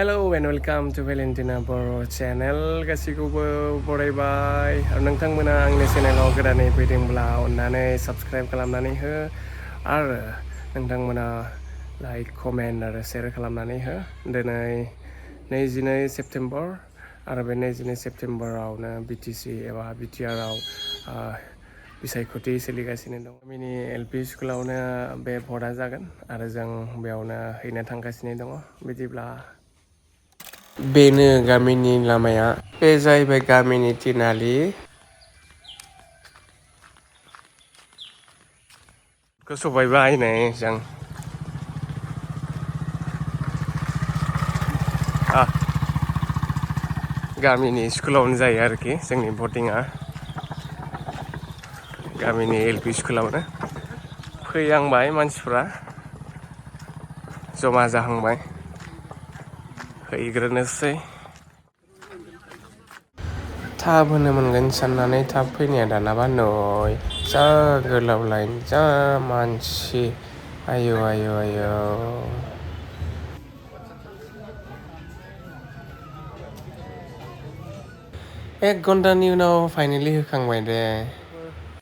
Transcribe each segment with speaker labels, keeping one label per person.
Speaker 1: Hello and welcome to Valentina Boro channel. गासिखौबो बरायबाय आरो नोंथांमोना आंनि चेनेलाव गोदानै फैदोंब्ला अन्नानै साबस्क्राइब खालामनानै हो आरो नोंथांमोना लाइक कमेन्ट आरो शेयार खालामनानै हो दिनै 22 सेप्तेम्बर आरो बे 22 सेप्तेम्बरावनो बिटिसि एबा बिटिआरआव बिसायख'थि सोलिगासिनो दं। गामिनि एलपि स्कुलावनो बे भटआ जागोन आरो जों बेयावनो हैनो थांगासिनो दङ। बिदिब्ला बेनो गामिनि लामाया बे जाहैबाय गामिनि तिनालि खौ सफैबाय नै जों गामिनि स्कुलावनो जायो आरोखि जोंनि भटिंआ गामिनि एलपि स्कुलावनो फैहांबाय मानसिफ्रा जमा जाहांबाय हैग्रोनोसै थाब होनो मोनगोन साननानै थाब फैनाया दानाबा नै जा गोलाव लाइन जा मानसि आयौ आयौ आयौ 1 घन्टानि उनाव फाइनालि होखांबाय दे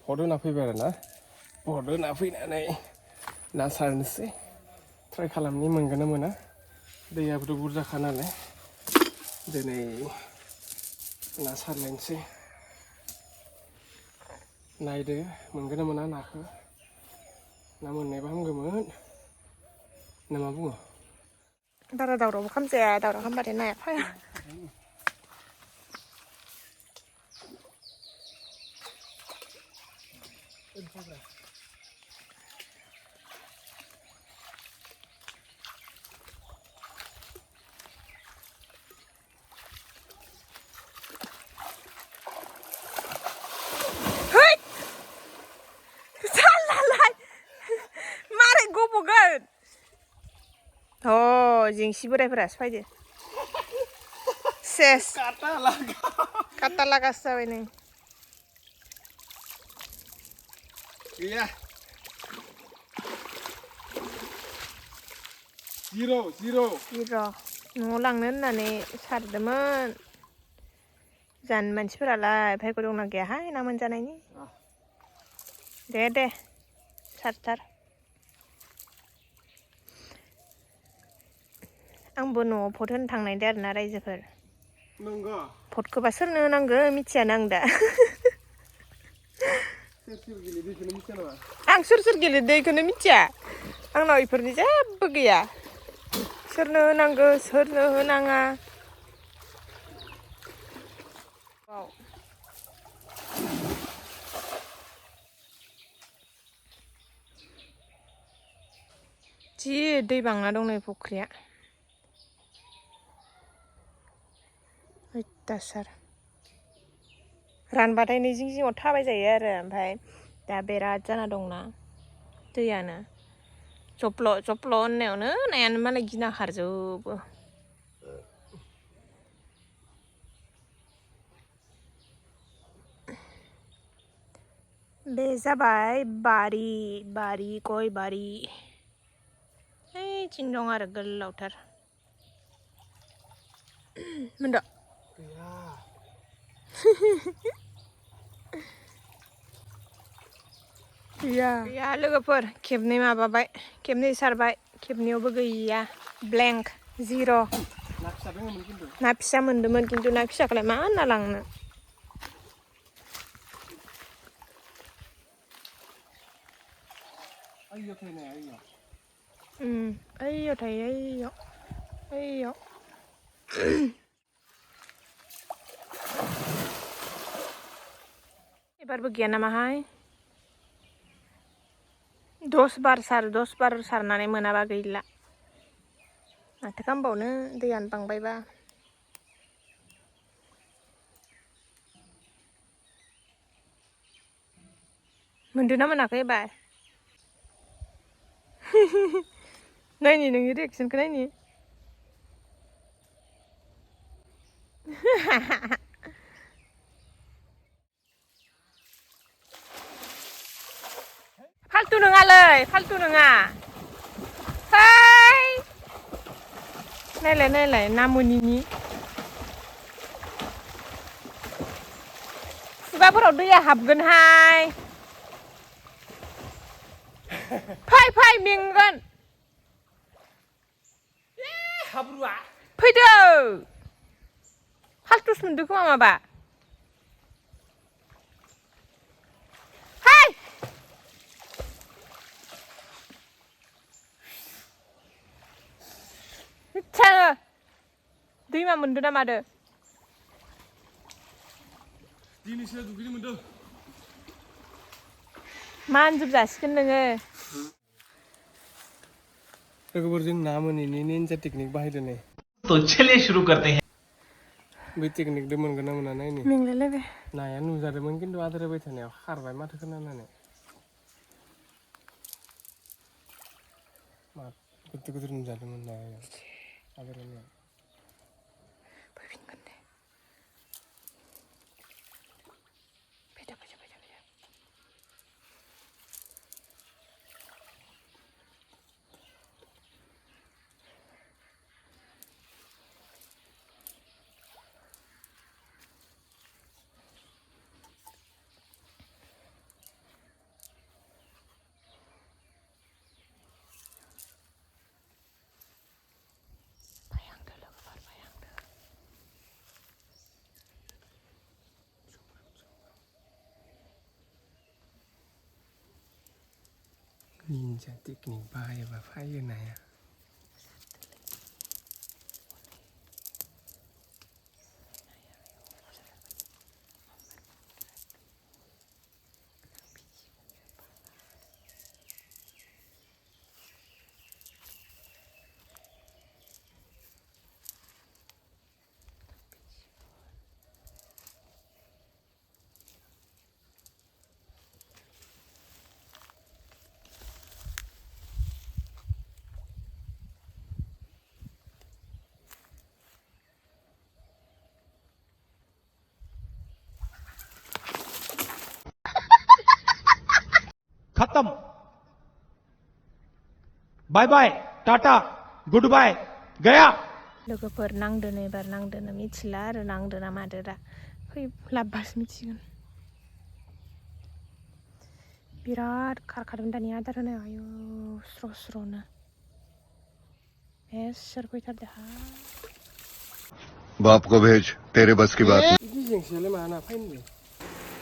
Speaker 1: भट होना फैबाय आरो ना भट होना फैनानै ना सारनोसै ट्राइ खालामनि मोनगोन ना मोना दैयाबोथ' बुरजाखा नालाय दिनै ना सारलायनोसै नायदो मोनगोन ना मोना नाखौ ना मोननायबा हामगौमोन ना मा बुङो
Speaker 2: बारा दावरावबो खालामजाया दावराव खालामबाथाय नाया फाया मारै गबगोन जेंसि बोरायफोरासो फैदो सेस काटा लागासो जाबाय नै
Speaker 1: गैया जिर'
Speaker 2: न'आव लांनो होननानै सारदोंमोन जानो मानसिफोरालाय भायग' दंना गैयाहाय ना मोनजानायनि दे सारथार आंबो न'आव भट होनो थांनायदो आरोना रायजोफोर भटखौबा सोरनो होनांगो मिथियानो आं दा आं सोर गेलेदो इखौनो मिथिया आंनाव इफोरनि जेबो गैया सोरनो होनांगो सोरनो होनाङा जि दै बांना दं नै फुख्रिया अयथासार रानबाथाय नै जिं जिङाव थाबाय जायो आरो ओमफ्राय दा बिराद जाना दंना दैयानो जफ्ल' होननायावनो नायानो मालाय गिना खारजोबो बे जाबाय बारि गय बारि ओइथिं दं आरो गोलावथार मोनद' गैया लोगोफोर खेबनै माबाबाय खेबनै सारबाय खेबनैयावबो गैया ब्लेंक जिर' ना फिसा मोन्दोंमोन खिन्थु ना फिसाखौलाय मा होनना लांनो ओइयाव थायो ओइयाव एबारबो गैया नामाहाय 10 बार सारनानै मोनाबा गैला माथो खालामबावनो दैयानो बांबायबा मोनदों ना मोनाखै एबार नायनि नोंनि रिएक्सनखौ नायनि फाल्थु नङालै फाल्थु नङा नायलाय नामुनिनि खुगाफोराव दैया हाबगोनहाय फै मेंगोन
Speaker 1: हाब्रुआ
Speaker 2: फैदो फालथुस मोनदो खोमा माबा हाय इच्छा दैमा मोनदो ना मादो
Speaker 1: दिनैसो दुगैनो मोनदों
Speaker 2: मानजोब जासिगोन नोङो
Speaker 1: लोगोफोर जों ना मोनैनि निनजा टेकनिक बाहायदो नै
Speaker 3: तो चलिए शुरू करते हैं
Speaker 1: बे टेकनिकदो मोनगोन ना मोना नायनि
Speaker 2: मेंलायलायबाय
Speaker 1: नाया नुजादोंमोन खिन्थु आदार होबाय थानायाव खारबाय माथो खोनानानै मा गिदिर नुजादोंमोन नाया आदार होनायाव
Speaker 2: फैफिनगोन दे फैदो
Speaker 1: निनजा टेकनिक बाहायबा फायो नाया
Speaker 3: खत्म बाय बाय टाटा गुड बाय गया
Speaker 2: लोगोफोर नांदोनो एबार नांदोनो मिथिला आरो नांदोना मादो दा फै लाबबासो मिथिगोन बिराद खारखादों दानि आदार होनायाव आयु स्र'नो बेसोर फैथारदोहा
Speaker 4: बाप को भेज तेरे बस की बात
Speaker 1: बिदि जेंसियालाय मा ना फाइनलै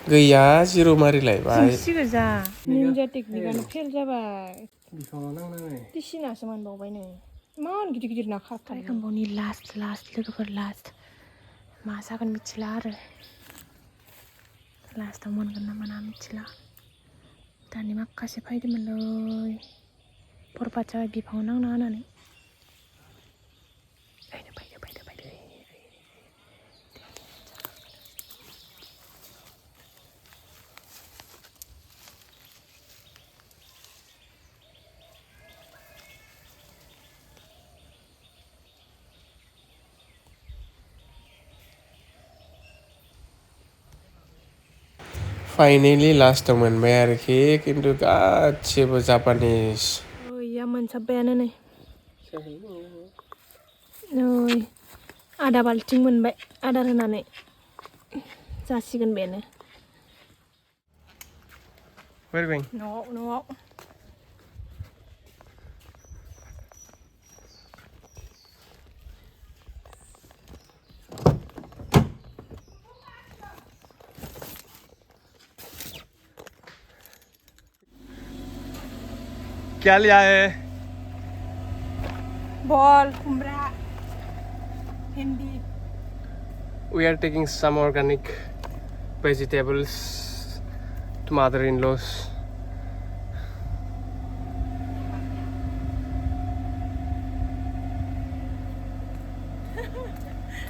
Speaker 1: गैया जिर' मारिलायबाय
Speaker 2: जोंसि गोजा निनजा टेकनिकानो फेल जाबाय
Speaker 1: बिफाङाव नांनानै
Speaker 2: दिसिनासो मोनबावबाय नै इमान गिदिर ना खारथाय खांबावनि लास्ट लोगोफोर लास्ट मा जागोन मिथिला आरो लास्टाव मोनगोन ना मोना मिथिला दानि माखासे फैदोंमोनलै बरबाद जाबाय बिफाङाव नांना होनानै फैदो
Speaker 1: फाइनेलि लास्टाव मोनबाय आरोखि खिन्थु गासिबो जापानिस
Speaker 2: ओइया मोनसाबबायानो नै नै आधा बाल्थिं मोनबाय आदार होनानै जासिगोन बेनो न'आव
Speaker 1: क्या लिया है
Speaker 2: बल खुमब्रा भिन्डी
Speaker 1: we are taking some organic vegetables to mother-in-laws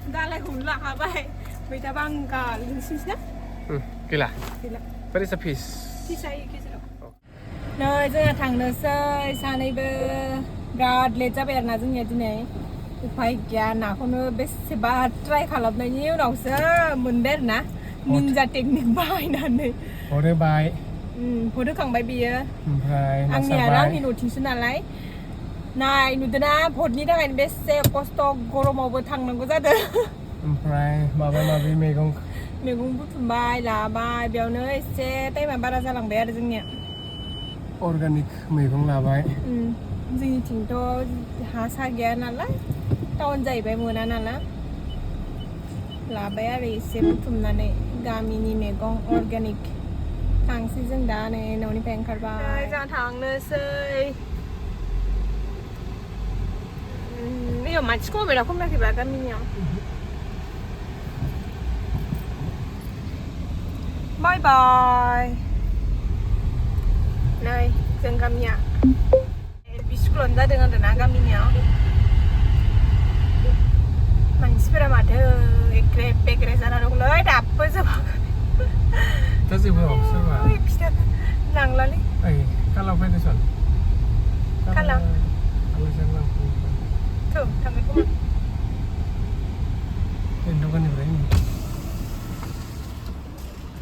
Speaker 2: दालाय लाखाबाय मैथा बांगाल नोंसिना
Speaker 1: गैला
Speaker 2: गैला
Speaker 1: but it's a piece
Speaker 2: फिसा गेजेराव नै जोंहा थांनोसै सानैबो बिराद लेट जाबाय आरोना जोंनिया दिनै उफाय गैया नाखौनो बेसेबा ट्राइ खालामनायनि उनावसो मोनबाय आरोना निनजा टेकनिक बाहायनानै
Speaker 1: हरोबाय
Speaker 2: होखांबाय बियो
Speaker 1: ओमफ्राय
Speaker 2: आंनि आरो आंनि न'थिंसो नालाय नाय नुदोंना भटनि थाखायनो बेसे खस्थ' गरमावबो थांनांगौ जादों
Speaker 1: ओमफ्राय माबा माबि मैगं
Speaker 2: बुथुमबाय लाबाय बेयावनो एसे टाइमा बारा जालांबाय आरो जोंनिया
Speaker 1: अर्गानिक मैगं लाबाय
Speaker 2: जोंनिथिंथ' हा सा गैया नालाय टाउन जाहैबाय मोना नालाय लाबाय आरो एसे बुथुमनानै गामिनि मैगं अर्गानिक थांसै जों दा नै न'निफ्राय ओंखारबाय जों थांनोसै बेयाव मानसिखौ बेराद खमायाखैबा गामिनियाव बाय बाय नै जों गामिया स्कुलावनो जादों आरो ना गामिनियाव मानसिफोरा माथो एग्रे बेग्रे जाना दंलै दाबो जोबाखै
Speaker 1: दा जेबो सोरबा
Speaker 2: फिथा लांलालै
Speaker 1: ओइ कालाव फैदो सन
Speaker 2: कालाव
Speaker 1: आलासियानो लांफैयो
Speaker 2: थौ थांगोन खोमा
Speaker 1: दखाननिफ्राय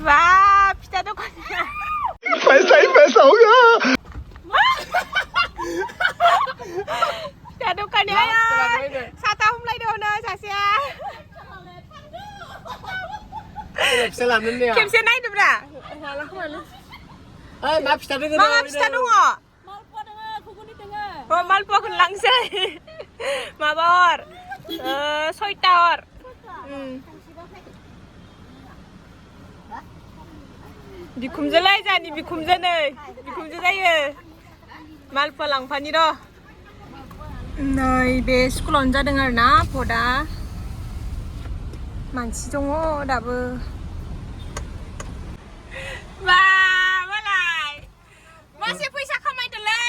Speaker 2: बा फिथा दखान
Speaker 4: पैसा ही पैसा होगा
Speaker 2: फिथा दखाननि आया साथा हमलायदों हनै सासेया
Speaker 1: फिथा लानानै
Speaker 2: खेबसे नायदोब्रा
Speaker 1: ओइ मा फिथा दङ
Speaker 2: मा फिथा दङ मालपुवाखौनो लांसै माबा हर 6टा हर बिखुमजोलाय जानि बिखुमजो नै बिखुमजो जायो मालपुवा लांफानि र' नै बे स्कुलावनो जादों आरो ना भटआ मानसि दङ दाबो बा मालाय मासे फैसा खामायदोलै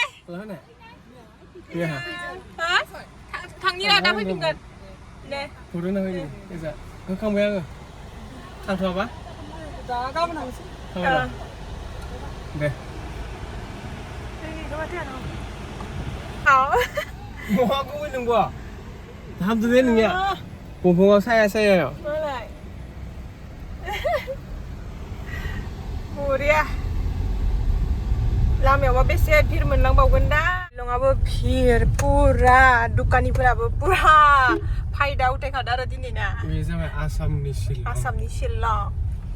Speaker 2: थांनि र' दा फैफिनगोन दे
Speaker 1: फुरना होयो एजा होखांबाय आङो थांथ'आबा
Speaker 2: दा गाबोन थांसै
Speaker 1: दे बहा गुबै नंगौ हामदो दे नोंनिया दंफाङाव सायायाव
Speaker 2: मालाय बरिया लामायावबा बेसे भिर मोनलांबावगोन दा शिलंआबो भिर पुरा दखानिफोराबो पुरा फायदा उथायखादों आरो दिनै ना
Speaker 1: बे जाबाय आसामनि
Speaker 2: शिलं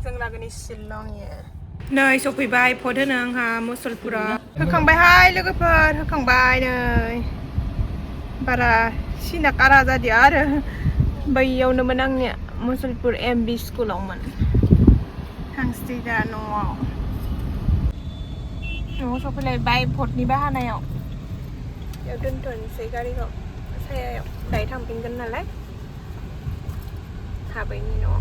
Speaker 2: जों लागोनि शिलं नै सफैबाय भट होनो आंहा मुसलपुरा होखांबायहाय लोगोफोर होखांबाय नै बारा सिना कारा जादिया आरो बैयावनोमोन आंनिया मुसलपुर MB स्कुलावमोन थांसै दा न'आव सफैलायबाय भटनि बाहानायाव बेयाव दोनथ'नोसै गारिखौ सायायाव दायो थांफिनगोन नालाय थाबैनि न'आव